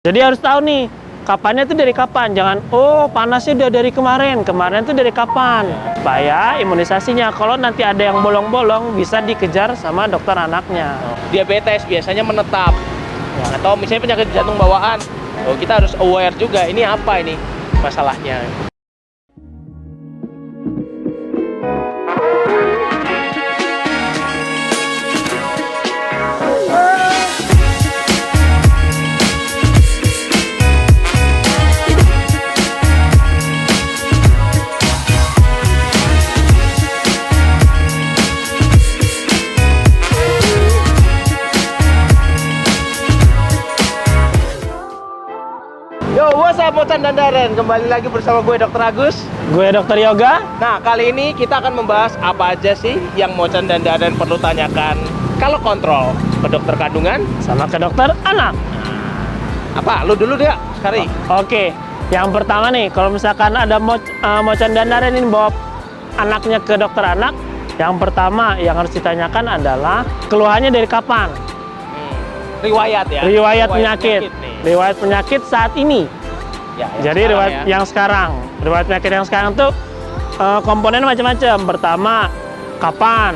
Jadi harus tahu nih, kapannya itu dari kapan. Jangan, oh panasnya udah dari kemarin tuh dari kapan. Supaya imunisasinya, kalau nanti ada yang bolong-bolong, bisa dikejar sama dokter anaknya. Diabetes biasanya menetap, atau misalnya penyakit jantung bawaan. Oh, kita harus aware juga, ini apa ini masalahnya. Yo, what's up Mocan dan Darren? Kembali lagi bersama gue Dr. Agus. Gue Dokter Yoga. Nah, kali ini kita akan membahas apa aja sih yang Mocan dan Darren perlu tanyakan kalau kontrol ke dokter kandungan Sama ke dokter anak. Apa? Lu dulu deh, Kari. Oke, yang pertama nih, kalau misalkan ada Mocan dan Darren ini bawa anaknya ke dokter anak, yang pertama yang harus ditanyakan adalah keluhannya dari kapan. Riwayat ya. Riwayat penyakit. nih. Riwayat penyakit saat ini. Ya, Jadi riwayat ya. yang sekarang. Riwayat penyakit yang sekarang tuh komponen macam-macam. Pertama, kapan.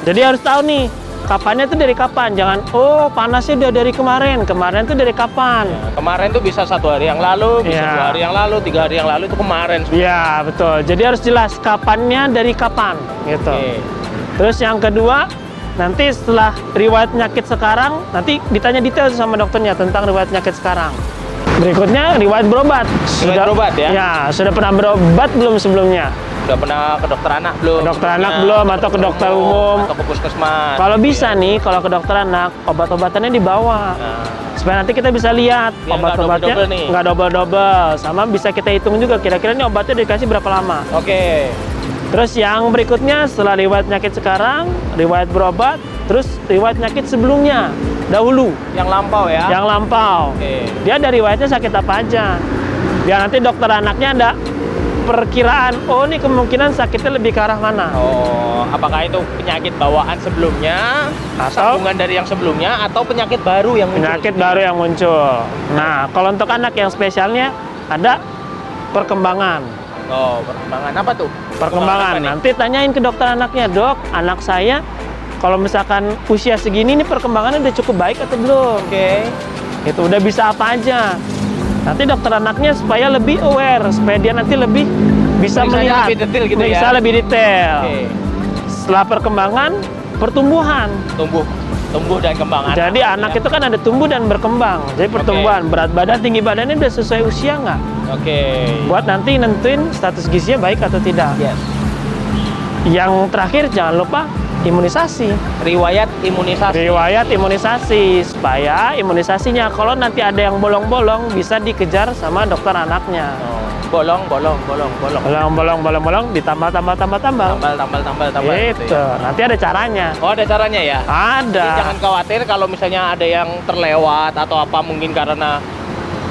Jadi harus tahu nih, kapannya tuh dari kapan. Jangan, oh panasnya udah dari kemarin tuh dari kapan. Kemarin tuh bisa 1 hari yang lalu, bisa 2 hari yang lalu, 3 hari yang lalu, itu kemarin. Iya, betul. Jadi harus jelas kapannya dari kapan gitu. Oke. Terus yang kedua, nanti setelah riwayat penyakit sekarang, nanti ditanya detail sama dokternya tentang riwayat penyakit sekarang. Berikutnya, riwayat berobat. Riwayat berobat ya? Ya, sudah pernah berobat belum sebelumnya? Udah pernah ke dokter anak belum? Ke dokter anak belum, atau ke dokter umum? Atau ke puskesmas? Kalau bisa nih, kalau ke dokter anak, obat-obatannya dibawa. Nah, Supaya nanti kita bisa lihat Biar nggak obat-obatnya double-double nih. nggak double-double. Sama bisa kita hitung juga, kira-kira ini obatnya dikasih berapa lama. Oke. Terus yang berikutnya, setelah riwayat penyakit sekarang, riwayat berobat, terus riwayat penyakit sebelumnya, dahulu, Yang lampau ya? yang lampau. Oke. Dia ada riwayatnya sakit apa aja. Biar nanti dokter anaknya ada perkiraan, oh ini kemungkinan sakitnya lebih ke arah mana. Oh, apakah itu penyakit bawaan sebelumnya, Atau sambungan dari yang sebelumnya, atau penyakit baru yang muncul? penyakit baru yang muncul. Nah, kalau untuk anak yang spesialnya ada perkembangan. Oh, perkembangan apa tuh? Perkembangan. apa nih? Nanti tanyain ke dokter anaknya, dok, anak saya kalau misalkan usia segini nih perkembangannya udah cukup baik atau belum? Oke. Itu udah bisa apa aja. Nanti dokter anaknya supaya lebih aware, supaya dia nanti lebih bisa Periksanya melihat, lebih detail gitu ya? bisa lebih detail. Oke. Setelah perkembangan, pertumbuhan. Tumbuh dan kembang anak. Jadi anak ya? itu kan ada tumbuh dan berkembang. Jadi pertumbuhan, berat badan, tinggi badannya udah sesuai usia nggak? Oke. Buat nanti nentuin status gizinya baik atau tidak. Yes. Yang terakhir jangan lupa imunisasi. Riwayat imunisasi. Riwayat imunisasi supaya imunisasinya kalau nanti ada yang bolong-bolong bisa dikejar sama dokter anaknya. Oh, bolong. Bolong ditambal. Tambal Gitu. gitu ya. Nanti ada caranya. Oh, ada caranya ya? Jadi Ada. jangan khawatir kalau misalnya ada yang terlewat atau apa, mungkin karena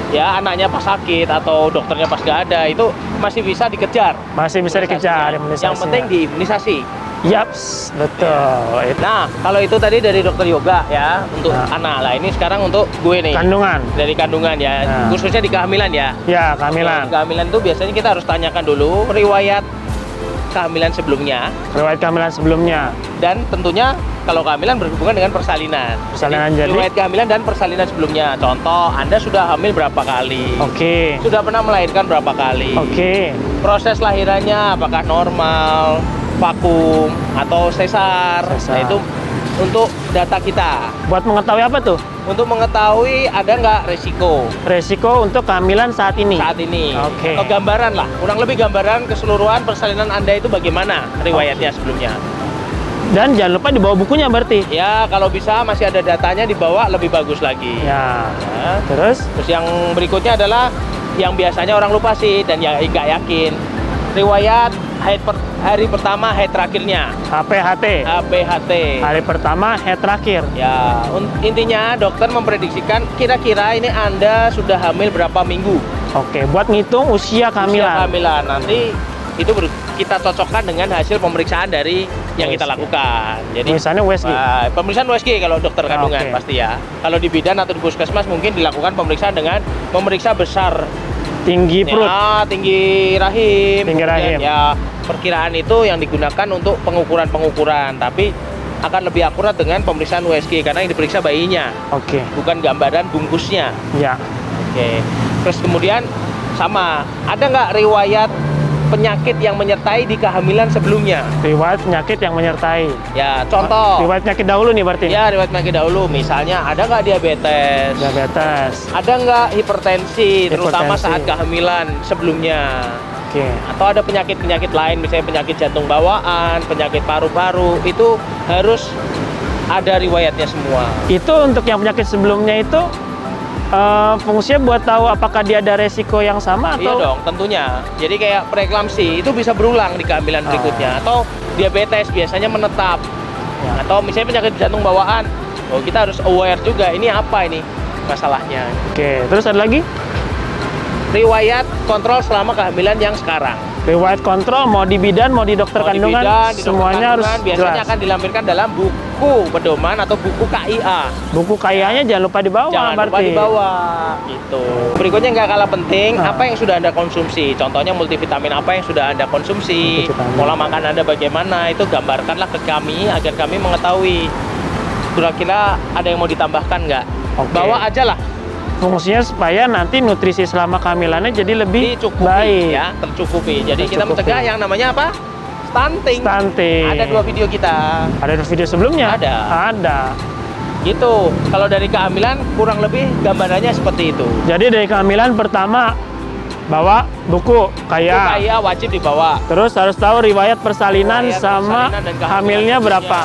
ya anaknya pas sakit atau dokternya pas nggak ada, itu masih bisa dikejar. Masih bisa dikejar imunisasinya. Yang penting diimunisasi. Yaps, betul. Itu Nah, kalau itu tadi dari dokter yoga ya untuk Nah. anak. Lah ini sekarang untuk gue nih. kandungan. Dari kandungan ya, Nah. khususnya di kehamilan ya. Ya, kehamilan. Oke, kehamilan itu biasanya kita harus tanyakan dulu riwayat kehamilan sebelumnya, Riwayat kehamilan sebelumnya. dan tentunya kalau kehamilan berhubungan dengan persalinan. Persalinan, jadi? riwayat kehamilan dan persalinan sebelumnya. Contoh, Anda sudah hamil berapa kali? Oke. Sudah pernah melahirkan berapa kali? Oke. Proses lahirannya apakah normal, vakum, atau sesar? Sesar. Nah, itu untuk data kita. Buat mengetahui apa tuh? Untuk mengetahui ada nggak resiko Resiko untuk kehamilan saat ini. saat ini. Oke. Atau gambaran lah, kurang lebih gambaran keseluruhan persalinan Anda itu bagaimana riwayatnya sebelumnya. Dan jangan lupa dibawa bukunya berarti. Ya, kalau bisa masih ada datanya dibawa lebih bagus lagi. Ya. Ya. Terus Terus yang berikutnya adalah yang biasanya orang lupa sih dan ya nggak yakin. Riwayat hari pertama, haid terakhirnya. HPHT. HPHT. Hari pertama, head terakhir. Ya, intinya dokter memprediksikan kira-kira ini Anda sudah hamil berapa minggu. Oke, buat ngitung usia Usia kehamilan. kehamilan. Nanti itu kita cocokkan dengan hasil pemeriksaan dari yang kita USG. lakukan. Jadi Misalnya USG. pemeriksaan USG kalau dokter kandungan Oke. pasti ya. Kalau di bidan atau di puskesmas mungkin dilakukan pemeriksaan dengan memeriksa besar Tinggi perut. ya, tinggi rahim. Tinggi Kemudian rahim. ya perkiraan itu yang digunakan untuk pengukuran-pengukuran, tapi akan lebih akurat dengan pemeriksaan USG karena yang diperiksa bayinya, Oke. bukan gambaran bungkusnya. Ya. Oke. Terus kemudian sama, ada nggak riwayat penyakit yang menyertai di kehamilan sebelumnya? Riwayat penyakit yang menyertai. Ya, contoh. Riwayat penyakit dahulu nih berarti. Ya, riwayat penyakit dahulu. Misalnya ada nggak diabetes? Diabetes. Ada nggak hipertensi, terutama Hipertensi. saat kehamilan sebelumnya? Oke. Atau ada penyakit-penyakit lain, misalnya penyakit jantung bawaan, penyakit paru-paru, itu harus ada riwayatnya semua. Itu untuk yang penyakit sebelumnya itu fungsinya buat tahu apakah dia ada resiko yang sama Iya atau dong, tentunya. Jadi kayak preeklamsi itu bisa berulang di kehamilan berikutnya. Atau diabetes biasanya menetap. Ya. Atau misalnya penyakit jantung bawaan, oh kita harus aware juga ini apa ini masalahnya. Oke, terus ada lagi Riwayat kontrol selama kehamilan yang sekarang. riwayat kontrol mau di bidan mau di dokter Mau di kandungan bidan, di dokter semuanya harus kandungan, biasanya jelas. akan dilampirkan dalam buku pedoman atau buku KIA. Buku kayanya jangan lupa dibawa Jangan lupa berarti. dibawa gitu. Berikutnya nggak kalah penting, Nah. apa yang sudah Anda konsumsi. Contohnya multivitamin apa yang sudah Anda konsumsi, Multivitamin. pola makan Anda bagaimana, itu gambarkanlah ke kami agar kami mengetahui kira-kira ada yang mau ditambahkan nggak. Oke. Bawa aja lah, Fungsinya supaya nanti nutrisi selama kehamilannya jadi lebih dicukupi baik. ya, tercukupi. Jadi kita Tercukupi. mencegah yang namanya apa? Stunting. Stunting. Ada 2 video kita. Ada video sebelumnya? Ada. Ada. Gitu. Kalau dari kehamilan kurang lebih gambarannya seperti itu. Jadi dari kehamilan pertama bawa buku Itu kaya. kaya wajib dibawa. Terus harus tahu riwayat persalinan Riwayat sama persalinan dan kehamilan hamilnya berapa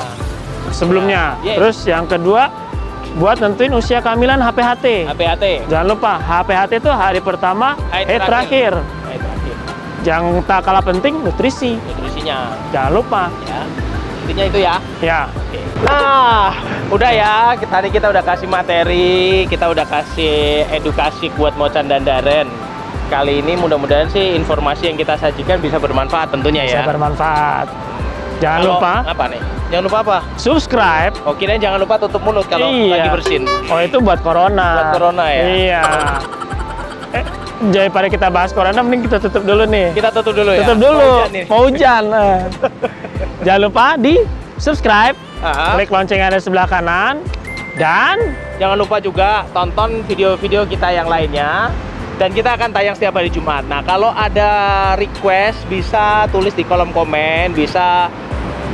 sebelumnya. Yes. Terus yang kedua buat nentuin usia kehamilan HPHT. HPHT. Jangan lupa HPHT itu hari pertama, Haid terakhir. Haid terakhir. Yang tak kalah penting nutrisi. Nutrisinya Jangan lupa. ya. Intinya itu ya. Ya. Oke. Nah, udah ya. Tadi kita udah kasih materi, kita udah kasih edukasi buat Mocan dan Daren. Kali ini mudah-mudahan sih informasi yang kita sajikan bisa bermanfaat tentunya Bisa ya. bermanfaat. Jangan Kalau- lupa apa nih? Jangan lupa apa? subscribe. Oh, kirain jangan lupa tutup mulut kalau Iya. lagi bersin. Oh, itu buat corona. Buat corona ya? Iya. Daripada kita bahas corona, mending kita tutup dulu nih. Kita tutup dulu ya. Tutup dulu. Mau hujan nih. Mau hujan. Jangan lupa di subscribe, Ah. klik lonceng yang ada di sebelah kanan, dan Jangan lupa juga tonton video-video kita yang lainnya. Dan kita akan tayang setiap hari Jumat. Nah, kalau ada request bisa tulis di kolom komen, bisa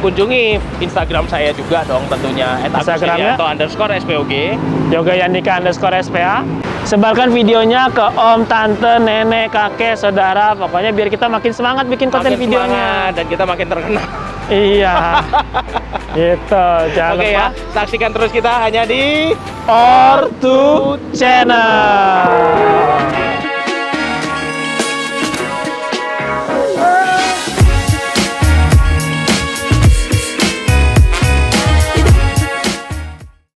kunjungi Instagram saya juga dong tentunya Instagramnya? @agusirianto_spog. @yogayanika_spa. Sebarkan videonya ke om, tante, nenek, kakek, saudara. Pokoknya biar kita makin semangat bikin konten Makin videonya. semangat dan kita makin terkenal. Iya. Gitu. Jangan Oke lupa ya, saksikan terus kita hanya di Ortu Channel.